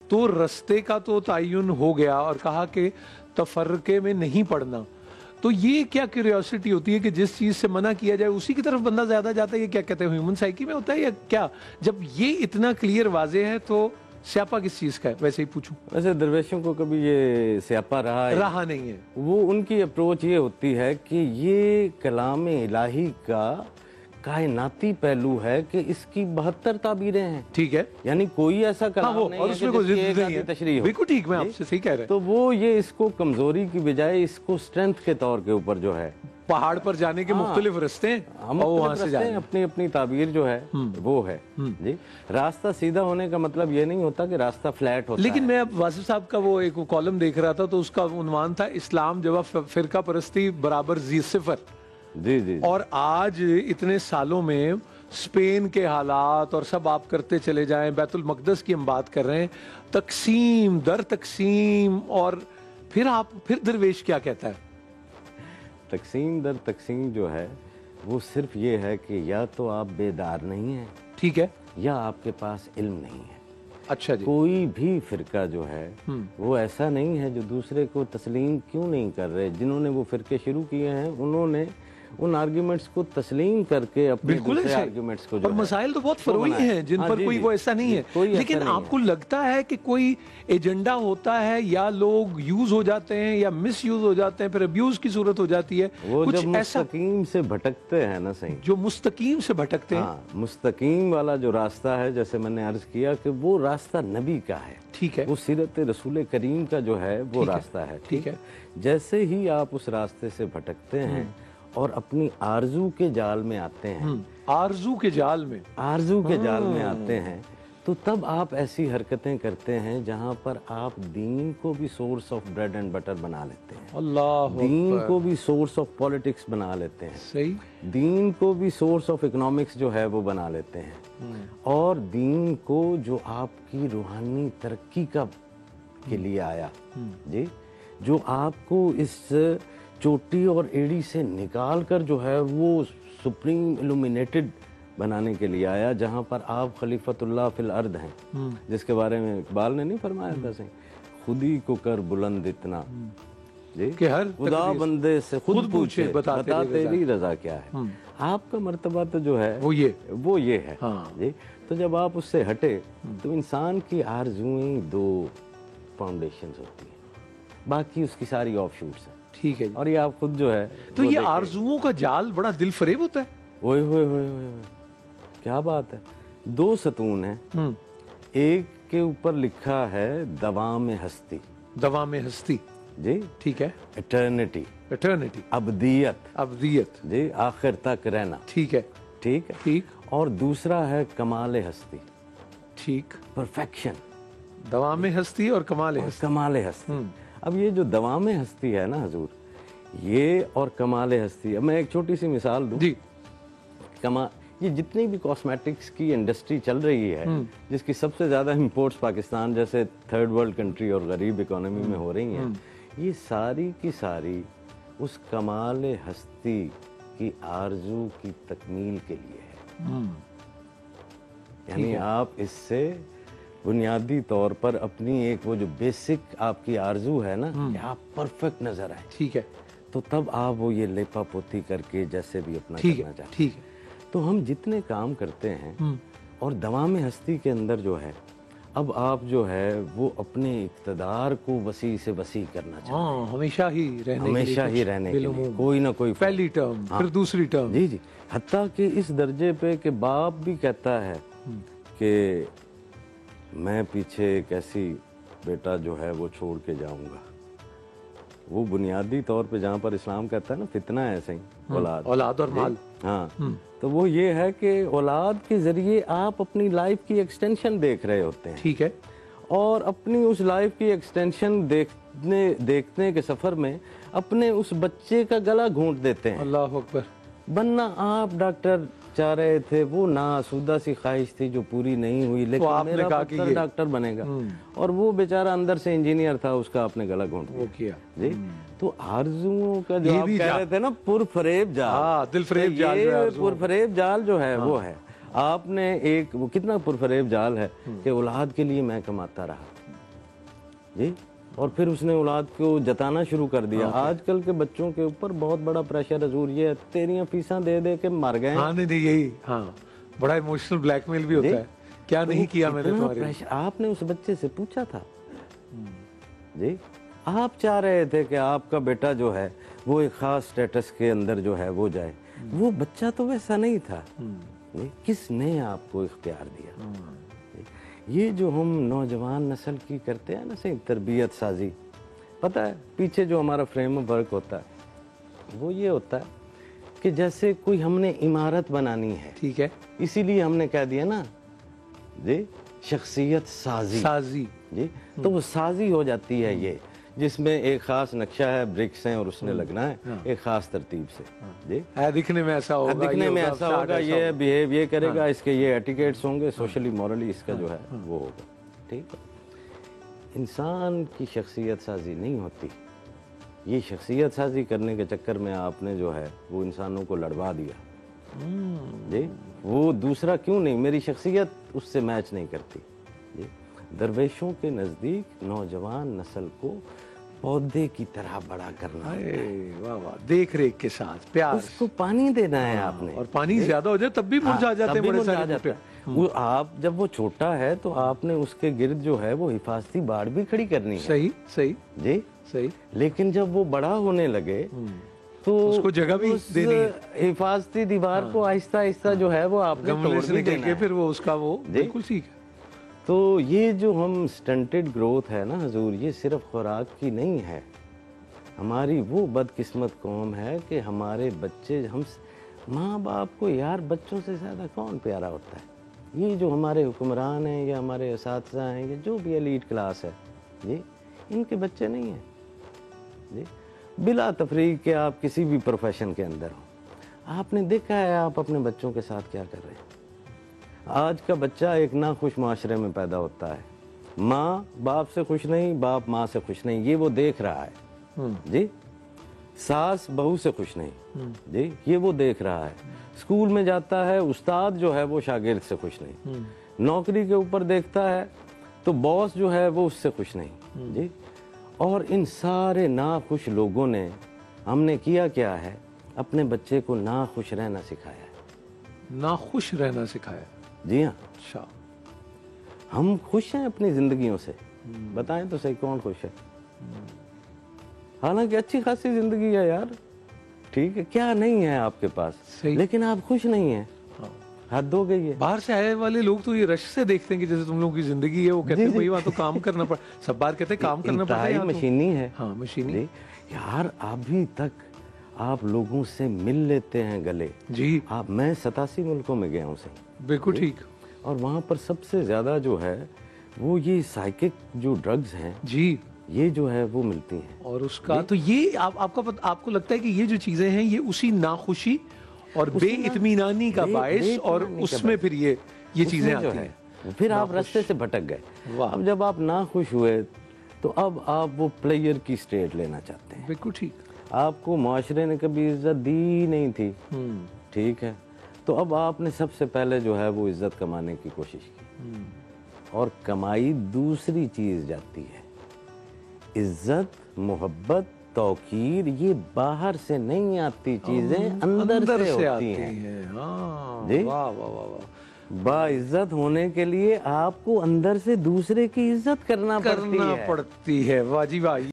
تو رستے کا تو تعین ہو گیا اور کہا کہ تفرقے میں نہیں پڑنا. تو یہ کیا کیوریوسٹی ہوتی ہے کہ جس چیز سے منع کیا جائے اسی کی طرف بندہ زیادہ جاتا ہے؟ یہ کیا کہتے ہیں ہیومن سائیکی میں ہوتا ہے یا کیا؟ جب یہ اتنا کلیئر واضح ہے تو سیاپا کس چیز کا ہے؟ ویسے ہی پوچھوں. ویسے درویشوں کو کبھی یہ سیاپا رہا نہیں ہے. وہ ان کی اپروچ یہ ہوتی ہے کہ یہ کلام الہی کا کائناتی پہلو ہے کہ اس کی 72 تعبیریں ہیں. ٹھیک ہے. یعنی کوئی ایسا کلام نہیں ہے کہ جس کی ایک آدھی تشریح ہو. بالکل ٹھیک، میں آپ سے صحیح کہہ رہے ہیں. تو وہ یہ اس کو کمزوری کی بجائے اس کو اسٹرینتھ کے طور کے اوپر جو ہے پہاڑ پر جانے کے مختلف رستے ہیں، اپنی اپنی تعبیر جو ہے وہ ہے. جی راستہ سیدھا ہونے کا مطلب یہ نہیں ہوتا کہ راستہ فلیٹ ہوتا ہے. لیکن میں اب واصف صاحب کا وہ ایک کالم دیکھ رہا تھا تو اس کا عنوان تھا اسلام جواب فرقہ پرستی برابر صفر. جی جی. اور آج اتنے سالوں میں اسپین کے حالات اور سب آپ کرتے چلے جائیں، بیت المقدس کی ہم بات کر رہے ہیں، تقسیم در تقسیم، اور پھر درویش کیا کہتا ہے؟ تقسیم در تقسیم جو ہے وہ صرف یہ ہے کہ یا تو آپ بیدار نہیں ہیں، ٹھیک ہے، یا آپ کے پاس علم نہیں ہے. اچھا جی. کوئی بھی فرقہ جو ہے وہ ایسا نہیں ہے جو دوسرے کو تسلیم کیوں نہیں کر رہے. جنہوں نے وہ فرقے شروع کیے ہیں انہوں نے ان آرگیومنٹس کو تسلیم کر کے اپنے دوسرے آرگیومنٹس کو اور مسائل تو بہت فروعی ہیں جن پر کوئی وہ ایسا نہیں ہے. لیکن آپ کو لگتا ہے کہ کوئی ایجنڈا ہوتا ہے یا لوگ یوز ہو جاتے ہیں یا مس یوز ہو جاتے ہیں، پھر ابیوز کی صورت ہو جاتی ہے؟ وہ جب مستقیم سے بھٹکتے ہیں نا صحیح، جو مستقیم سے بھٹکتے ہیں، مستقیم والا جو راستہ ہے، جیسے میں نے عرض کیا کہ وہ راستہ نبی کا ہے. ٹھیک ہے. وہ سیرت رسول کریم کا جو ہے وہ راستہ ہے. ٹھیک ہے. جیسے ہی آپ اس راستے سے بھٹکتے ہیں اور اپنی آرزو کے جال میں آتے ہیں، آرزو کے جال میں آتے ہیں، تو تب آپ ایسی حرکتیں کرتے ہیں جہاں پر آپ دین کو بھی source of bread and butter بنا لیتے ہیں. اللہ دین کو بھی سورس آف پالیٹکس بنا لیتے ہیں. صحیح. دین کو بھی سورس آف اکنامکس جو ہے وہ بنا لیتے ہیں. اور دین کو جو آپ کی روحانی ترقی کے لیے آیا، جی، جو آپ کو اس چوٹی اور ایڑی سے نکال کر جو ہے وہ سپریم الومینیٹڈ بنانے کے لیے آیا، جہاں پر آپ خلیفۃ اللہ فی الارض ہیں، جس کے بارے میں اقبال نے نہیں فرمایا تھا صحیح، خودی کو کر بلند اتنا، جی، کہ ہر خدا بندے سے خود پوچھے بتا تیری رضا کیا ہے. آپ کا مرتبہ تو جو ہے وہ یہ ہے. جی. تو جب آپ اس سے ہٹے تو انسان کی آرزوئیں 2 فاؤنڈیشنز ہوتی ہیں، باقی اس کی ساری آف شوٹس ہیں. ٹھیک ہے. اور یہ آپ خود جو ہے تو یہ آرزوؤں کا جال بڑا دل فریب ہوتا ہے. اوئے ہوئے ہوئے ہوئے، کیا بات ہے. 2 ستون ہیں، ایک کے اوپر لکھا ہے دوام ہستی. دوام ہستی، جی، ٹھیک ہے. ایٹرنیٹی، ابدیت، جی، آخر تک رہنا. ٹھیک ہے. ٹھیک ہے. ٹھیک. اور دوسرا ہے کمال ہستی. ٹھیک. پرفیکشن. دوام ہستی اور کمال ہستی. اب یہ جو دوام ہستی ہے نا حضور، یہ اور کمال ہستی، اب میں ایک چھوٹی سی مثال دوں. جی. یہ جتنی بھی کاسمیٹکس کی انڈسٹری چل رہی ہے، جس کی سب سے زیادہ امپورٹس پاکستان جیسے 3rd ورلڈ کنٹری اور غریب اکانومی میں ہو رہی ہیں، یہ ساری کی ساری اس کمال ہستی کی آرزو کی تکمیل کے لیے ہے. یعنی آپ اس سے بنیادی طور پر اپنی ایک وہ جو بیسک آپ کی آرزو ہے نا کہ آپ پرفیکٹ نظر آئے. ٹھیک ہے. تو تب آپ وہ یہ لیپا پوتی کر کے جیسے بھی اپنا کرنا چاہتے ہیں. ٹھیک ہے. تو ہم جتنے کام کرتے ہیں اور دوام ہستی کے اندر جو ہے، اب آپ جو ہے وہ اپنے اقتدار کو وسیع سے وسیع کرنا چاہتے ہیں. ہمیشہ ہی رہنے کے لیے کوئی نہ کوئی پہلی ٹرم پھر دوسری ٹرم. جی جی. حتیٰ کہ اس درجے پہ کہ باپ بھی کہتا ہے کہ میں پیچھے ایک ایسی بیٹا جو ہے وہ چھوڑ کے جاؤں گا. وہ بنیادی طور پہ جہاں پر اسلام کہتا ہے نا فتنہ ہے صحیح، اولاد اور مال. ہاں. تو وہ یہ ہے کہ اولاد کے ذریعے آپ اپنی لائف کی ایکسٹینشن دیکھ رہے ہوتے ہیں. ٹھیک ہے. اور اپنی اس لائف کی ایکسٹینشن دیکھنے کے سفر میں اپنے اس بچے کا گلا گھونٹ دیتے ہیں. اللہ اکبر. بننا آپ ڈاکٹر چاہ رہے تھے، وہ ناسودہ سی خواہش تھی جو پوری نہیں ہوئی، لیکن میرا پتر ڈاکٹر بنے گا، اور وہ بیچارہ اندر سے انجینئر تھا، اس کا آپ نے گلا گھونٹ دیا. جی. تو آرزوؤں کا جو آپ کہہ رہے تھے نا پرفریب جال، دل فریب جال، پرفریب جال جو ہے وہ ہے. آپ نے ایک وہ کتنا پرفریب جال ہے کہ اولاد کے لیے میں کماتا رہا، جی، اور پھر اس نے اولاد کو جتانا شروع کر دیا. آج کل کے بچوں کے اوپر بہت بڑا پریشر حضور یہ ہے، تیریاں فیساں دے دے کے مر گئے. ہاں نہیں یہی، ہاں بڑا ایموشنل بلیک میل بھی ہوتا ہے. کیا نہیں کیا میں نے تمہارے. آپ نے اس بچے سے پوچھا تھا جی؟ آپ چاہ رہے تھے کہ آپ کا بیٹا جو ہے وہ ایک خاص سٹیٹس کے اندر جو ہے وہ جائے. وہ بچہ تو ویسا نہیں تھا. کس نے آپ کو اختیار دیا؟ یہ جو ہم نوجوان نسل کی کرتے ہیں نا صحیح تربیت سازی، پتہ ہے پیچھے جو ہمارا فریم ورک ہوتا ہے وہ یہ ہوتا ہے کہ جیسے کوئی ہم نے عمارت بنانی ہے. ٹھیک ہے. اسی لیے ہم نے کہہ دیا نا جی شخصیت سازی جی. تو وہ سازی ہو جاتی ہے یہ، جس میں ایک خاص نقشہ ہے، برکس ہیں اور اس نے لگنا ہے ایک خاص ترتیب سے جی. دکھنے میں ایسا ہوگا، دکھنے میں ایسا ہوگا، یہ بیہیو یہ کرے گا، اس کے یہ ایٹیکیٹس ہوں گے، سوشلی مورلی اس کا جو ہے وہ ہوگا. ٹھیک ہے. انسان کی شخصیت سازی نہیں ہوتی. یہ شخصیت سازی کرنے کے چکر میں آپ نے جو ہے وہ انسانوں کو لڑوا دیا جی. وہ دوسرا کیوں نہیں، میری شخصیت اس سے میچ نہیں کرتی جی. درویشوں کے نزدیک نوجوان نسل کو پودے کی طرح بڑا کرنا، واہ واہ، دیکھ ریکھ کے ساتھ پیار، اس کو پانی دینا ہے آپ نے. اور پانی زیادہ ہو جائے تب بھی مرجھا جاتے ہیں بڑے سارے. وہ آپ جب وہ چھوٹا ہے تو آپ نے اس کے گرد جو ہے وہ حفاظتی باڑ بھی کھڑی کرنی ہے. صحیح جی صحیح. لیکن جب وہ بڑا ہونے لگے تو اس کو جگہ بھی دینی ہے. حفاظتی دیوار کو آہستہ آہستہ جو ہے وہ آپ نے توڑ بھی دینا ہے. پھر وہ اس کا وہ بالکل ٹھیک ہے. تو یہ جو ہم سٹنٹڈ گروتھ ہے نا حضور، یہ صرف خوراک کی نہیں ہے. ہماری وہ بدقسمت قوم ہے کہ ہمارے بچے، ہم ماں باپ کو یار بچوں سے زیادہ کون پیارا ہوتا ہے؟ یہ جو ہمارے حکمران ہیں یا ہمارے اساتذہ ہیں یا جو بھی ایلیٹ کلاس ہے جی، ان کے بچے نہیں ہیں جی. بلا تفریق کہ آپ کسی بھی پروفیشن کے اندر ہوں، آپ نے دیکھا ہے آپ اپنے بچوں کے ساتھ کیا کر رہے ہیں. آج کا بچہ ایک ناخوش معاشرے میں پیدا ہوتا ہے. ماں باپ سے خوش نہیں، باپ ماں سے خوش نہیں، یہ وہ دیکھ رہا ہے جی. ساس بہو سے خوش نہیں جی، یہ وہ دیکھ رہا ہے. اسکول میں جاتا ہے، استاد جو ہے وہ شاگرد سے خوش نہیں. نوکری کے اوپر دیکھتا ہے تو باس جو ہے وہ اس سے خوش نہیں جی. اور ان سارے ناخوش لوگوں نے، ہم نے کیا کیا ہے، اپنے بچے کو ناخوش رہنا سکھایا ہے. ناخوش رہنا سکھایا؟ جی ہاں. اچھا. ہم خوش ہیں اپنی زندگیوں سے؟ بتائیں تو صحیح، کون خوش ہے؟ حالانکہ اچھی خاصی زندگی ہے یار. ٹھیک ہے، کیا نہیں ہے آپ کے پاس، لیکن آپ خوش نہیں ہیں. حد ہو گئی ہے. باہر سے آئے والے لوگ تو یہ رش سے دیکھتے ہیں کہ جیسے تم لوگوں کی زندگی ہے، وہ کہتے ہیں بھائی وہاں تو کام کرنا پڑا. سب بار کہتے ہیں کام کرنا پڑتا ہے، مشینی ہے. ہاں مشینی. یار ابھی تک آپ لوگوں سے مل لیتے ہیں گلے جی. میں 87 ملکوں میں گیا ہوں صحیح. بالکل ٹھیک. اور وہاں پر سب سے زیادہ جو ہے وہ یہ سائیکک جو ڈرگز ہیں جی، یہ جو ہے وہ ملتی ہیں. اور اس کا تو یہ آپ کو لگتا ہے کہ یہ جو چیزیں ہیں یہ اسی ناخوشی اور بے اطمینانی کا باعث، اور اس میں پھر یہ چیزیں آتی ہیں. پھر آپ راستے سے بھٹک گئے. اب جب آپ ناخوش ہوئے تو اب آپ وہ پلیئر کی سٹیٹ لینا چاہتے ہیں. بالکل ٹھیک. آپ کو معاشرے نے کبھی عزت دی نہیں تھی، ٹھیک ہے، تو اب آپ نے سب سے پہلے جو ہے وہ عزت کمانے کی کوشش کی. اور کمائی دوسری چیز جاتی ہے. عزت، محبت، توقیر یہ باہر سے نہیں آتی چیزیں، اندر سے ہوتی ہیں جی. باعزت ہونے کے لیے آپ کو اندر سے دوسرے کی عزت کرنا پڑتی ہے. واہ جی واہ.